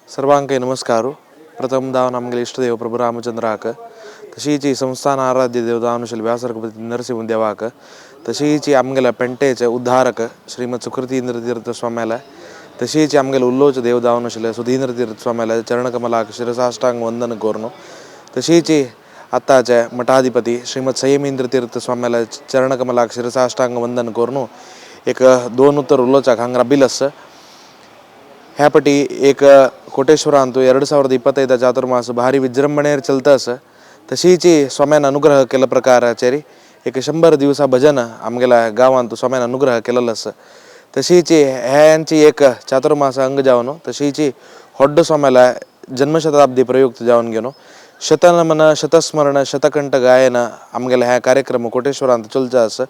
सर्वांके नमस्कारू. प्रथमतः नमगे इष्टदेव प्रभु रामचंद्राक तशीची संस्थान आराध्य देवदानुशल व्यासरगपति नरसिंह देवाक तशीची आमगेला पेंटेचे उद्धारक श्रीमद सुकृती इंद्रतीर्थ स्वाम्याला तशीची आमगेला उल्लोच देवदानुशल सुधींद्र तीर्थ स्वाम्याला चरणकमलाक शिरसाष्टांग वंदन कोरनो तशीची आत्ताचे मठाधिपती श्रीमद संयमेंद्र तीर्थ स्वाम्याला चरणकमलाक शिरसाष्टांग वंदन कोरनो एक दोन उत्तर उल्लोचाक हांग रबिलस ह्यापटी एक कोटेश्वरांतू 2025 चातुर्मास भारी विजृंभणेर चलतस तशीची स्वाम्यान अनुग्रह केला प्रकाराचेरी एक 100 दिवसा भजन आमगेला गावांतू स्वाम्यान अनुग्रह केलेलस तशीची ह्यांची एक चातुर्मास अंग जावनो तशीची होड्ड स्वाम्याला जन्मशताब्दी प्रयुक्त जावन गेनो शतनमन शतस्मरण शतकंठ गायन आमगेला ह्या कार्यक्रम कोटेश्वरांत चलचास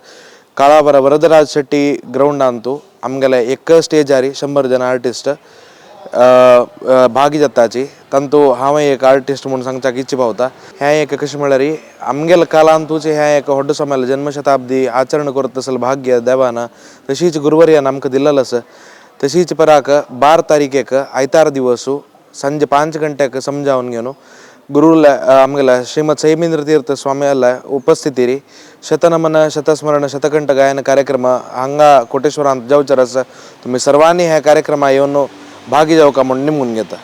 काळावर वरदराज शेट्टी ग्राउंड अंतू आमगेला एक स्टेज आरी 100 जन आर्टिस्ट भागी जाताची तंतू हांव एक आर्टिस्ट म्हणून सांगचाक इच्छा पावता ह्या एक कशें म्हळ्यार आमगेल कालांतूचे ह्या एक व्हड्ड सोम्याला जन्मशताब्दी आचरण करत असल भाग्य देवाना तशीच गुरुवर्यान आमकां दिल्लें तशीच पराक 12 तारीखेक आयतार दिवसू संजे 5 गंटेक समजावन घेवन गुरुला आमगेला श्रीमद संयमेंद्र तीर्थ स्वाम्याला उपस्थितीरी शतनमन शतस्मरण शतकंठ गायन कार्यक्रम हांगा कोटेश्वरांत जावचर आसा तुम्ही सर्वांनी ह्या कार्यक्रमात येवन भागी जावका म्हणून निमून घेता.